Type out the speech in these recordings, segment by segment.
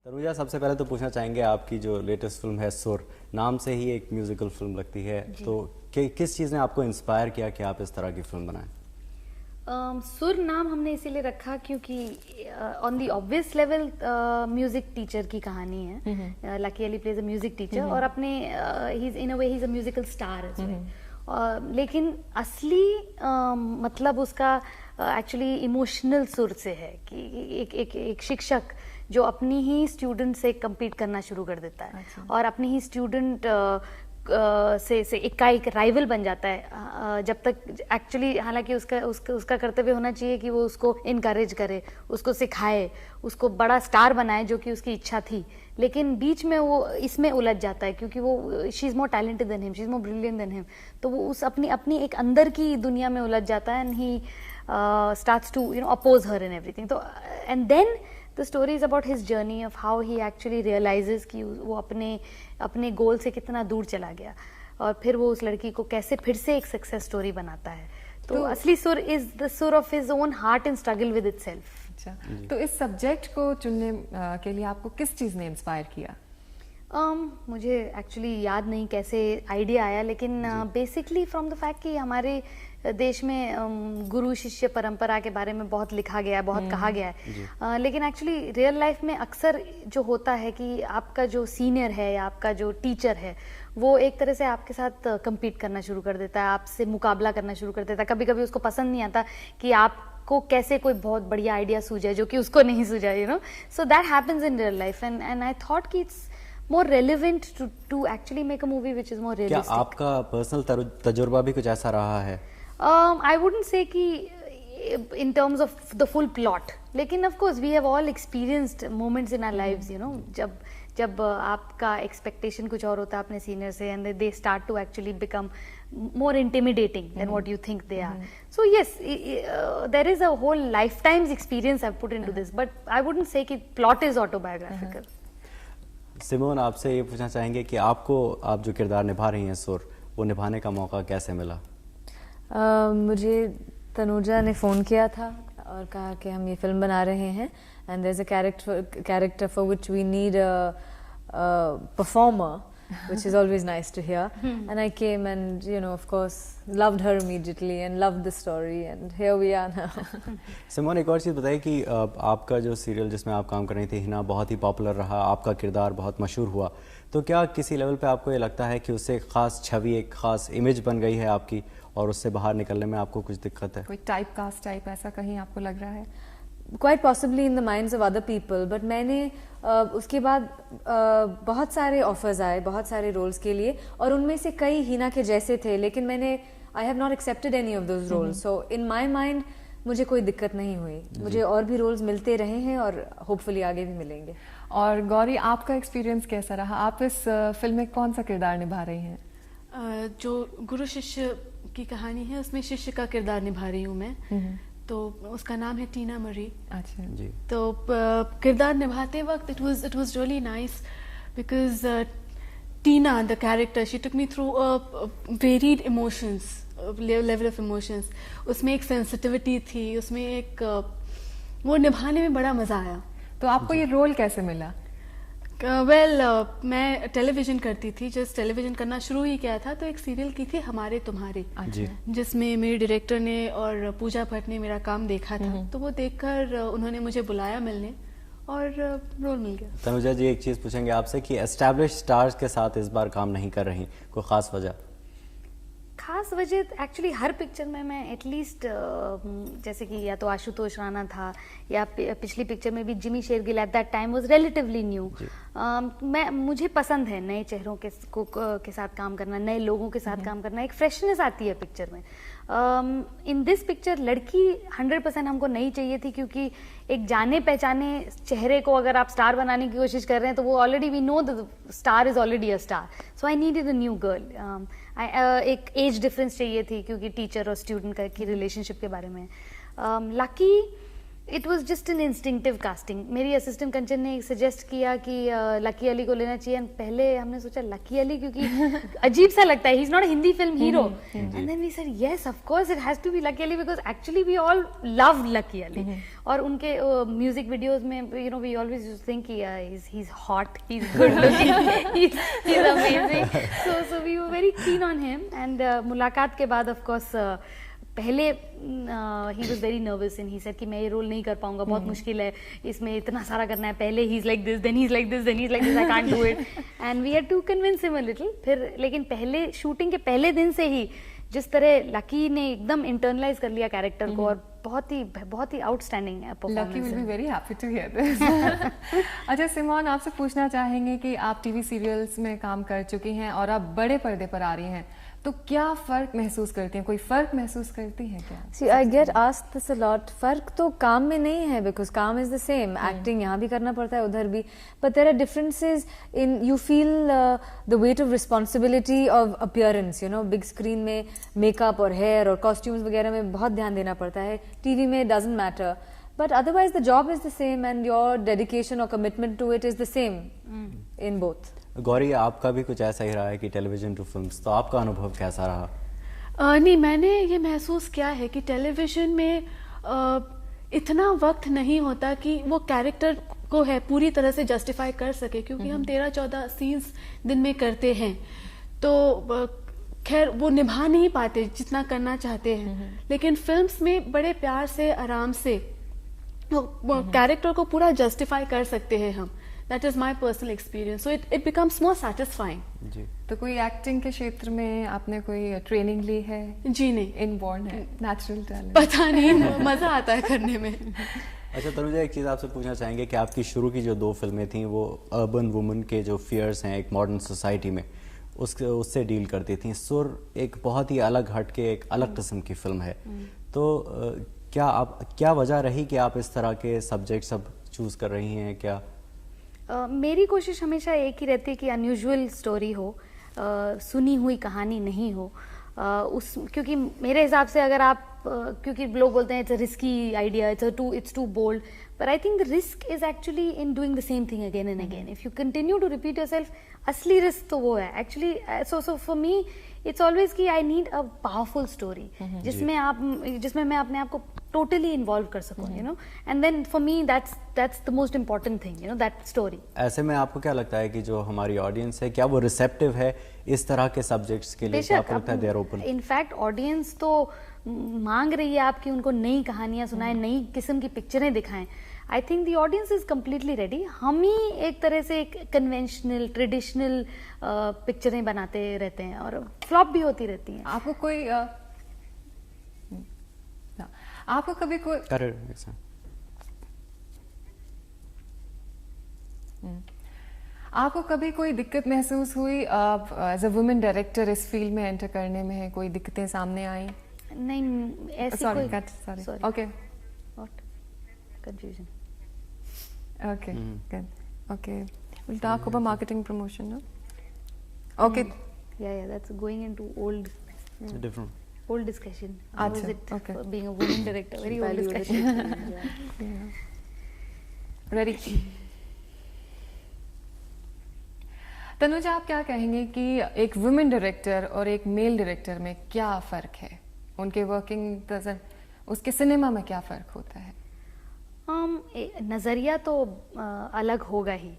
तनुजा, सबसे पहले तो पूछना चाहेंगे, आपकी जो लेटेस्ट फिल्म है सुर, नाम से ही एक म्यूजिकल फिल्म लगती है, तो किस चीज़ ने आपको इंस्पायर किया कि आप इस तरह की फिल्म बनाएं? सुर नाम हमने इसीलिए रखा क्योंकि on the obvious level music teacher की कहानी है। Lucky Ali plays a music teacher और अपने he is in a way he is a musical star as well. लेकिन असली मतलब उसका एक्चुअली इमोशनल सुर से है कि एक शिक्षक जो अपनी ही स्टूडेंट से कम्पीट करना शुरू कर देता है। अच्छा। और अपनी ही स्टूडेंट से एक राइवल बन जाता है जब तक एक्चुअली, हालांकि उसका कर्तव्य होना चाहिए कि वो उसको इनकरेज करे, उसको सिखाए, उसको बड़ा स्टार बनाए जो कि उसकी इच्छा थी। लेकिन बीच में वो इसमें उलझ जाता है क्योंकि वो she is more talented than him, she is more brilliant than him, तो वो उस अपनी एक अंदर की दुनिया में उलझ जाता है and he starts to oppose her in everything. So and then the story is about his journey of how he actually realizes कि वो अपने गोल से कितना दूर चला गया और फिर वो उस लड़की को कैसे फिर से एक सक्सेस स्टोरी बनाता है। तो असली सुर इज द सुर of his own heart and struggle with itself. अच्छा, तो इस सब्जेक्ट को चुनने के लिए आपको किस चीज़ ने इंस्पायर किया? मुझे एक्चुअली याद नहीं कैसे आइडिया आया, लेकिन बेसिकली फ्रॉम द फैक्ट कि हमारे देश में गुरु शिष्य परंपरा के बारे में बहुत लिखा गया है, बहुत कहा गया है, लेकिन एक्चुअली रियल लाइफ में अक्सर जो होता है कि आपका जो सीनियर है या आपका जो टीचर है वो एक तरह से आपके साथ compete करना शुरू कर देता है, आपसे मुकाबला करना शुरू कर देता है। कभी कभी उसको पसंद नहीं आता कि आपको कैसे कोई बहुत बढ़िया आइडिया सूझे जो कि उसको नहीं सूझा, so that happens in real life and I thought कि it's more relevant to actually make a movie which is more realistic. क्या आपका पर्सनल तजुर्बा भी कुछ ऐसा रहा है? I wouldn't say कि in terms of the full plot, लेकिन of course we have all experienced moments in our lives, जब आपका expectation कुछ और होता है अपने senior से and they start to actually become more intimidating than what you think they are. So yes, there is a whole lifetime's experience I've put into this, but I wouldn't say कि plot is autobiographical. Simone, आपसे ये पूछना चाहेंगे कि आपको, आप जो किरदार निभा रही हैं सुर, वो निभाने का मौका कैसे मिला? मुझे तनुजा ने फ़ोन किया था और कहा कि हम ये फिल्म बना रहे हैं and there is a character for which we need a performer, which is always nice to hear. And I came and of course loved her immediately and loved the story and here we are now. Simone, एक और चीज़ बताइए कि आपका जो serial जिसमें आप काम कर रही थी हिना बहुत ही पॉपुलर रहा, आपका किरदार बहुत मशहूर हुआ, तो क्या किसी लेवल पे आपको ये लगता है कि उससे एक ख़ास छवि, एक ख़ास इमेज बन गई है आपकी और उससे बाहर निकलने में आपको कुछ दिक्कत है? कोई टाइप कास्ट टाइप ऐसा कहीं आपको लग रहा है? Quite possibly in the minds of other people, but मैंने उसके बाद बहुत सारे ऑफर्स आए बहुत सारे रोल्स के लिए और उनमें से कई हिना के जैसे थे, लेकिन मैंने I have not accepted any of those roles, so in my mind मुझे कोई दिक्कत नहीं हुई। मुझे और भी रोल्स मिलते रहे हैं और होपफुली आगे भी मिलेंगे। और गौरी, आपका एक्सपीरियंस कैसा रहा? आप इस फिल्म में कौन सा किरदार निभा रही हैं? जो गुरु शिष्य की कहानी है उसमें शिष्य का किरदार निभा रही हूँ मैं, तो उसका नाम है टीना मरी। अच्छा जी। तो किरदार निभाते वक्त it was really nice because Tina the character she took me through varied emotions, level of emotions. उसमें एक सेंसिटिविटी थी, उसमें एक वो निभाने में बड़ा मजा आया। तो आपको ये रोल कैसे मिला? मैं टेलीविजन करती थी, जस्ट टेलीविजन करना शुरू ही किया था, तो एक सीरियल की थी हमारे तुम्हारे, जिसमें मेरे डायरेक्टर ने और पूजा भट्ट ने मेरा काम देखा था, तो वो देखकर उन्होंने मुझे बुलाया मिलने और रोल मिल गया। तनुजा जी, एक चीज़ पूछेंगे आपसे कि एस्टैब्लिश स्टार्स के साथ इस बार काम नहीं कर रही, कोई ख़ास वजह? खास वजह एक्चुअली हर पिक्चर में मैं एटलीस्ट जैसे कि या तो आशुतोष राणा था या पिछली पिक्चर में भी Jimmy Shergill at that time was relatively new. मुझे पसंद है नए चेहरों के साथ काम करना, नए लोगों के साथ काम करना, एक फ्रेशनेस आती है पिक्चर में। इन दिस पिक्चर लड़की 100% हमको नहीं चाहिए थी क्योंकि एक जाने पहचाने चेहरे को अगर आप स्टार बनाने की कोशिश कर रहे हैं तो वो already we know the star is already a star, so I needed a new girl. एक एज डिफरेंस चाहिए थी क्योंकि टीचर और स्टूडेंट की रिलेशनशिप के बारे में। Lucky it was just an instinctive casting. मेरी असिस्टेंट कंचन ने सजेस्ट किया कि लकी अली को लेना चाहिए. एंड पहले हमने सोचा लकी अली क्योंकि अजीब सा लगता है, he is not a Hindi film hero. And then we said yes of course it has to be Lucky Ali because actually we all love Lucky Ali. और उनके म्यूजिक वीडियोस में you know we always used to think he is hot, he is good looking, he is amazing. So we were very keen on him. And मुलाकात के बाद of course पहले he was very nervous and he said कि मैं ये role नहीं कर पाऊंगा, बहुत मुश्किल है, इसमें इतना सारा करना है. पहले he is like this, then he is like this, then he is like this, I can't do it. And we had to convince him a little. फिर लेकिन पहले शूटिंग के पहले दिन से ही जिस तरह लकी ने एकदम इंटरनलाइज कर लिया कैरेक्टर को, और बहुत ही outstanding performance. Lucky will be very happy to hear this. अच्छा सिमोन, आपसे पूछना चाहेंगे कि आप टीवी सीरियल्स में काम कर चुकी हैं और आप बड़े पर्दे पर आ रही हैं, तो क्या फर्क महसूस करती हैं? कोई फर्क महसूस करती हैं क्या? See, I get asked this a lot. फर्क तो काम में नहीं है because काम is the same. Acting यहाँ भी करना पड़ता है, उधर भी. But there are differences in you feel the weight of responsibility of appearance. You know, big screen में makeup और hair और costumes वगैरह में बहुत ध्यान देना पड़ता है. TV में doesn't matter. But otherwise the job is the same and your dedication or commitment to it is the same in both. Gauri, आपका भी कुछ ऐसा ही रहा है कि टेलीविजन टू फिल्म्स, तो आपका अनुभव कैसा रहा? नहीं, मैंने ये महसूस किया है कि टेलीविजन में इतना वक्त नहीं होता कि वो कैरेक्टर को है पूरी तरह से जस्टिफाई कर सके, क्योंकि हम 13-14 सीन्स दिन में करते हैं, तो खैर वो निभा नहीं पाते जितना करना चाहते हैं. लेकिन फिल्म्स में बड़े प्यार से, आराम से कैरेक्टर को पूरा जस्टिफाई कर सकते हैं हम. That is my personal experience. So it becomes more satisfying. जी. तो कोई एक्टिंग के क्षेत्र में आपने कोई ट्रेनिंग ली है? जी नहीं. इनबॉर्न है, नेचुरल टैलेंट? पता नहीं, मजा आता है करने में. अच्छा तनुजा, एक चीज़ आपसे पूछना चाहेंगे कि आपकी शुरू की जो 2 फिल्में थी वो अर्बन वुमन के जो फियर्स हैं एक मॉडर्न सोसाइटी में, उससे डील करती थी. सुर एक बहुत ही अलग हट के एक अलग किस्म की फिल्म है. तो क्या वजह रही कि आप इस तरह के सब्जेक्ट सब चूज कर रही हैं? क्या मेरी कोशिश हमेशा एक ही रहती है कि अनयूजुअल स्टोरी हो, सुनी हुई कहानी नहीं हो. क्योंकि मेरे हिसाब से अगर आप क्योंकि लोग बोलते हैं it's a risky idea, it's too bold, but I think the risk is actually in doing the same thing again and again. If you continue to repeat yourself, असली risk तो वो है actually. So for me it's always कि I need a powerful story जिसमें मैं अपने आप को totally involve कर सकूं, you know, and then for me that's the most important thing, you know, that story. ऐसे में आपको क्या लगता है कि जो हमारी ऑडियंस है क्या वो रिसेप्टिव है इस तरह के सब्जेक्ट्स के लिए? क्या आपको लगता है they are open? In fact audience तो मांग रही है आपकी उनको नई कहानियां सुनाएं, नई किस्म की पिक्चरें दिखाएं. I think the audience is completely ready. हम ही एक तरह से एक कन्वेंशनल ट्रेडिशनल पिक्चरें बनाते रहते हैं और फ्लॉप भी होती रहती हैं. आपको कभी कोई आपको कभी कोई दिक्कत महसूस हुई एज अ वुमेन डायरेक्टर इस फील्ड में एंटर करने में? कोई दिक्कतें सामने आई? नहीं ऐसी sorry okay what confusion. Okay, good. Okay, we'll talk about marketing promotion, no? Okay. Yeah, that's going into old. It's a different. Old discussion. How is it okay. being a woman director? Very old discussion. Yeah. Ready? Tanuja, आप क्या कहेंगे कि एक women director और एक mail director में क्या फर्क है? उनके वर्किंग उसके सिनेमा में क्या फर्क होता है? नजरिया तो अलग होगा ही.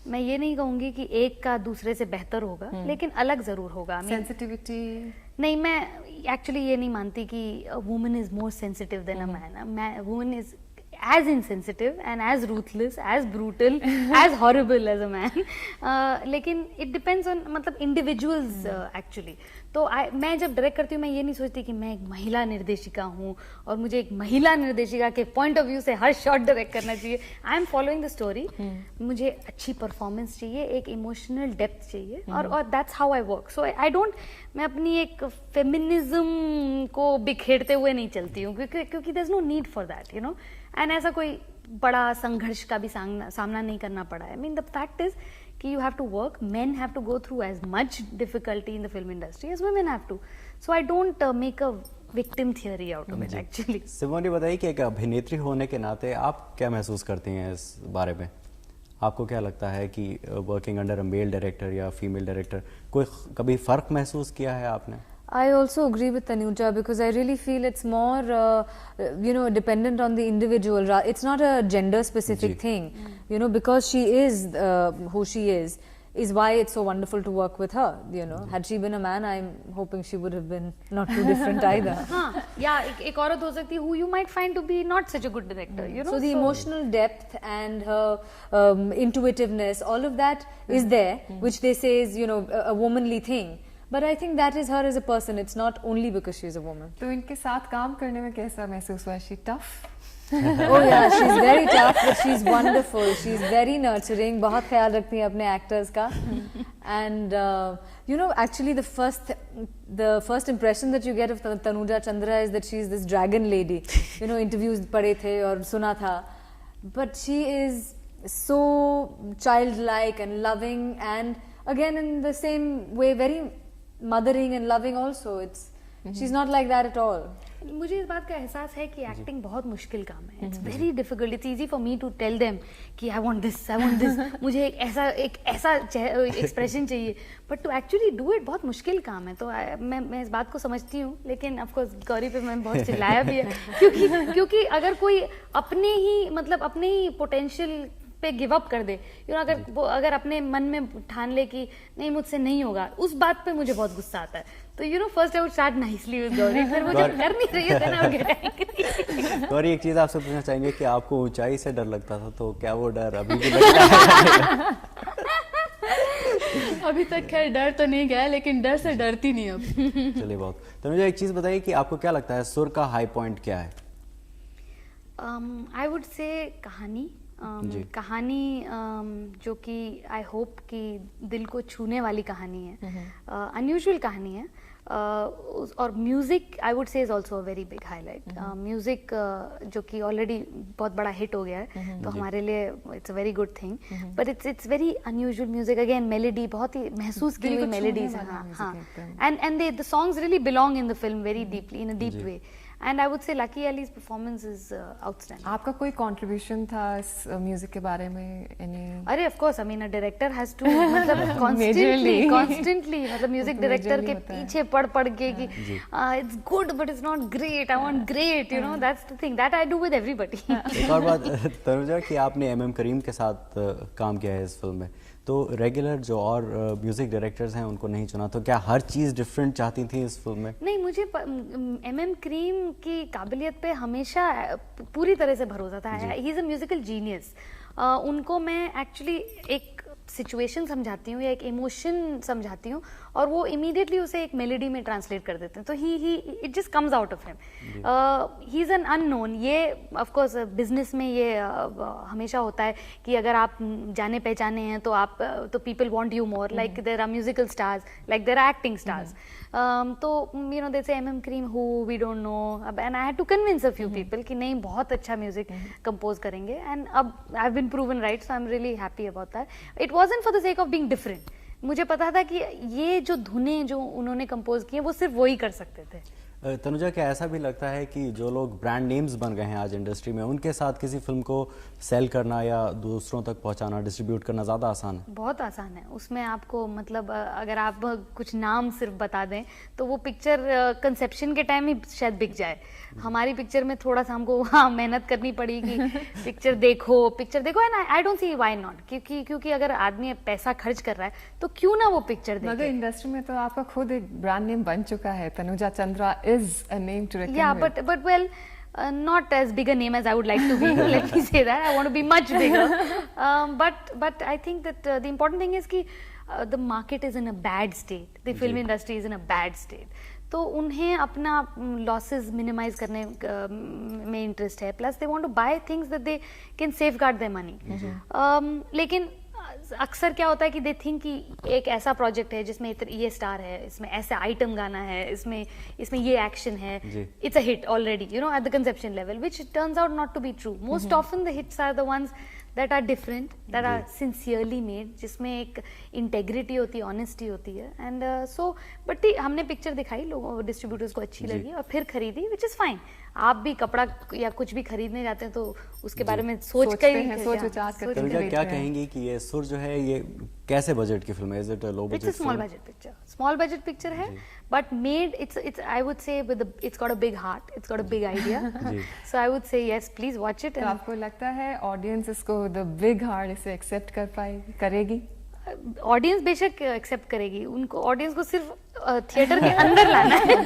मैं ये नहीं कहूंगी कि एक का दूसरे से बेहतर होगा, लेकिन अलग जरूर होगा. सेंसिटिविटी नहीं, मैं एक्चुअली ये नहीं मानती कि woman is more sensitive then a man. Woman is as insensitive and as ruthless, as brutal, as horrible as a man. लेकिन it depends on मतलब individuals actually. तो मैं जब डायरेक्ट करती हूँ मैं ये नहीं सोचती कि मैं एक महिला निर्देशिका हूँ और मुझे एक महिला निर्देशिका के पॉइंट ऑफ व्यू से हर शॉट डायरेक्ट करना चाहिए. I am following the story. मुझे अच्छी परफॉर्मेंस चाहिए, एक इमोशनल डेप्थ चाहिए, और that's how I work. So I don't, मैं अपनी एक फेमिनिज्म को बिखेरते हुए नहीं चलती हूँ क्योंकि there is no need for that, you know. And ऐसा कोई बड़ा संघर्ष का भी सामना नहीं करना पड़ा है. I mean the fact is कि you have to work. Men have to go through as much difficulty in the film industry as women have to. So I don't make a victim theory out of it actually. Simone, ये बताइए कि एक अभिनेत्री होने के नाते आप क्या महसूस करती हैं इस बारे में? आपको क्या लगता है कि working under a male director या फीमेल डायरेक्टर कोई कभी फ़र्क महसूस किया है आपने? I also agree with Tanuja because I really feel it's more, dependent on the individual. It's not a gender-specific thing, because she is who she is why it's so wonderful to work with her. Had she been a man, I'm hoping she would have been not too different either. हाँ, या एक औरत हो सकती है who you might find to be not such a good director, So the emotional depth and her intuitiveness, all of that is there, which they say is a womanly thing. But I think that is her as a person. It's not only because she's a woman. तो इनके साथ काम करने में कैसा महसूस हुआ? She tough? Oh yeah, she's very tough, but she's wonderful. She's very nurturing. बहुत ख्याल रखती है अपने actors का. And actually the first impression that you get of Tanuja Chandra is that she's this dragon lady. Interviews पढ़े थे और सुना था. But she is so childlike and loving, and again in the same way very mothering and loving also. She's not like that at all. मुझे इस बात का एहसास है कि एक्टिंग बहुत मुश्किल काम है. It's very difficult. It's easy for me to tell them कि आई वांट दिस मुझे एक ऐसा एक्सप्रेशन चाहिए, but to actually do it बहुत मुश्किल काम है. तो मैं इस बात को समझती हूँ, लेकिन ऑफ कोर्स गौरी पे मैंने बहुत चिल्लाया भी है क्योंकि अगर कोई अपने ही पोटेंशियल पे गिव अप कर दे, अगर अपने मन में ठान ले कि नहीं मुझसे नहीं होगा, उस बात पे मुझे बहुत गुस्सा आता है. तो first I would start nicely with Gauri, फिर मुझे कर नहीं रही है then I get angry. Gauri, एक चीज आपसे पूछना चाहेंगे कि आपको ऊंचाई से डर लगता था, तो क्या वो डर अभी भी लगता है? अभी तक खैर डर तो नहीं गया, लेकिन डर से डरती नहीं अब. चलिए बहुत. तो मुझे एक चीज बताइए कि आपको क्या लगता है सुर का हाई पॉइंट क्या है? आई वुड से कहानी. कहानी जो कि आई होप कि दिल को छूने वाली कहानी है, अनयूजुअल कहानी है. और म्यूजिक आई वुड से is also a very big highlight. Music जो कि ऑलरेडी बहुत बड़ा हिट हो गया है, तो हमारे लिए it's a very good thing. But it's very unusual music. Again melody, बहुत ही महसूस की हुई मेलेडीज है. हाँ, and the songs really belong in the film very deeply, in a deep way. And I would say Lucky Ali's performance is outstanding. आपका कोई contribution था इस म्यूजिक के बारे में? अरे of course, I mean a director has to मतलब constantly मतलब म्यूजिक डायरेक्टर के पीछे पढ़ के कि it's good but it's not great. I want great, that's the thing that I do with everybody. एक और बात तनुजा, कि आपने MM करीम के साथ काम किया है इस फिल्म में, तो रेगुलर जो और म्यूजिक डायरेक्टर्स हैं उनको नहीं चुना, तो क्या हर चीज़ डिफरेंट चाहती थी इस फिल्म में? नहीं, मुझे MM करीम की काबिलियत पे हमेशा पूरी तरह से भरोसा था. He is a musical genius. उनको मैं एक्चुअली एक सिचुएशन समझाती हूँ या एक इमोशन समझाती हूँ, और वो इमीडिएटली उसे एक मेलोडी में ट्रांसलेट कर देते हैं. तो he it just comes out of him. He is an unknown. ये ऑफ कोर्स बिजनेस में ये हमेशा होता है कि अगर आप जाने पहचाने हैं तो people want you more. Like there are musical stars, like there are acting stars. तो they say MM Kareem who we don't know, and I had to convince a few people कि नहीं, बहुत अच्छा म्यूजिक कंपोज करेंगे. And अब I have been proven right, so I am really happy about that. It wasn't for the sake of being different. मुझे पता था कि ये जो धुनें जो उन्होंने कंपोज की हैं वो सिर्फ वही कर सकते थे. तनुजा, क्या ऐसा भी लगता है कि जो लोग ब्रांड नेम्स बन गए हैं आज इंडस्ट्री में, उनके साथ किसी फिल्म को सेल करना या दूसरों तक पहुंचाना, डिस्ट्रीब्यूट करना ज़्यादा आसान है? बहुत आसान है. उसमें आपको मतलब अगर आप कुछ नाम सिर्फ बता दें तो वो पिक्चर कंसेप्शन के टाइम ही शायद बिक जाए. हमारी पिक्चर में थोड़ा सा हमको मेहनत करनी पड़ी कि पिक्चर देखो. And I don't see why not, क्योंकि अगर आदमी पैसा खर्च कर रहा है तो क्यों ना वो पिक्चर देखे. मगर इंडस्ट्री में तो आपका खुद एक ब्रांड नेम बन चुका है. Tanuja Chandra is a name to reckon with. But well, not as big a name as I would like to be. Let me say that. I want to be much bigger. But I think that the important thing is कि the market is in a bad state. The film industry is in a bad state. तो उन्हें अपना losses minimise करने में interest है. Plus they want to buy things that they can safeguard their money. लेकिन अक्सर क्या होता है कि दे थिंक कि एक ऐसा प्रोजेक्ट है जिसमें ये स्टार है, इसमें ऐसा आइटम गाना है, इसमें ये एक्शन है, it's a hit already, at the conception level, which turns out not to be true. Most often the hits are the ones that are different, that are sincerely made, जिसमें एक integrity होती है, honesty होती है, and so but हमने picture दिखाई, लोगों distributors को अच्छी लगी और फिर खरीदी, which is fine. आप भी कपड़ा या कुछ भी खरीदने जाते हैं तो उसके बारे में सोच विचार करते हैं। क्या कहेंगी कि ये सुर जो है ये कैसे बजट की फिल्म है? Is it a low budget? It's a small budget picture है, but made it's I would say with it's got a big heart, it's got a big idea, so I would say yes please watch it. आपको लगता है audience इसको the big heart इसे accept कर पाएगी, करेगी? Audience बेशक accept करेगी, उनको ऑडियंस को सिर्फ थिएटर के अंदर लाना है।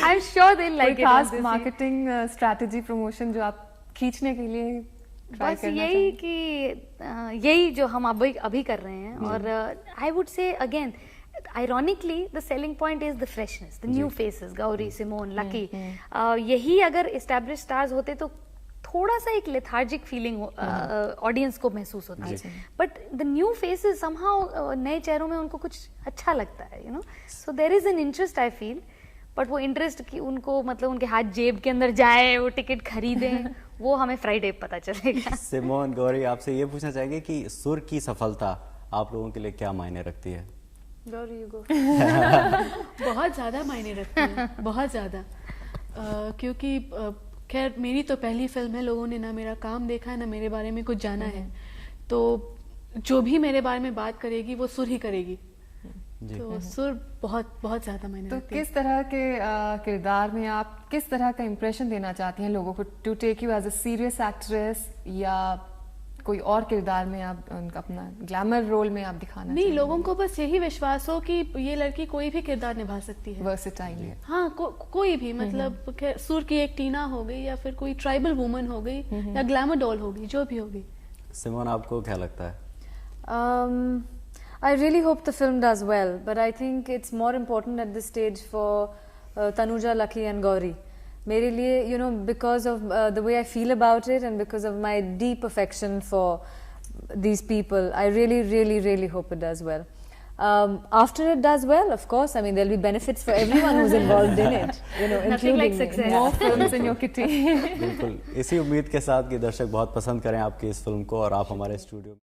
I am sure they like it. खास मार्केटिंग स्ट्रेटजी प्रमोशन जो आप खींचने के लिए बस यही कि यही जो हम अभी कर रहे हैं, और आई वुड से again ironically the selling point is the freshness, the new faces, Gauri, Simone, Lucky, यही अगर established stars होते तो थोड़ा सा एक लेथार्जिक फीलिंग ऑडियंस को महसूस होती है, but the new faces somehow नए चेहरों में उनको कुछ अच्छा लगता है, you know, so there is an interest I feel, but वो इंटरेस्ट की उनको मतलब उनके हाथ जेब के अंदर जाए, वो टिकट खरीदें, वो हमें फ्राइडे पता चलेगा। सिमोन, गौरी, आपसे ये पूछना चाहेंगे कि सुर की सफलता आप लोगों के लिए क्या मायने रखती है? Gauri you go. बहुत ज़्यादा मायने रखती है, बहुत ज़्यादा, क्योंकि खैर मेरी तो पहली फिल्म है, लोगों ने ना मेरा काम देखा है ना मेरे बारे में कुछ जाना है, तो जो भी मेरे बारे में बात करेगी वो सुर ही करेगी, तो सुर बहुत बहुत ज्यादा मायने रखती है। किस तरह के किरदार में आप किस तरह का इम्प्रेशन देना चाहती हैं लोगों को, to take you as a serious actress या कोई और किरदार में आप उनका अपना ग्लैमर रोल में आप दिखाना? नहीं, लोगों को बस यही विश्वास हो कि ये लड़की कोई भी किरदार निभा सकती है, वर्सेटाइल है। हाँ, कोई भी, मतलब सुर की एक टीना हो गई या फिर कोई ट्राइबल वुमन हो गई या ग्लैमर डॉल हो गई, जो भी होगी। सिमोन, आपको क्या लगता है? I really hope the film does well, but I think it's more important at this stage for Tanuja, Lucky and Gauri. मेरे लिए, you know, because of the way I feel about it and because of my deep affection for these people, I really, really, really hope it does well. After it does well, of course, I mean, there'll be benefits for everyone who's involved in it, you know, Nothing like including success. More films in your kitty. बिल्कुल, इसी उम्मीद के साथ कि दर्शक बहुत पसंद करें आपकी इस फिल्म को और आप हमारे स्टूडियो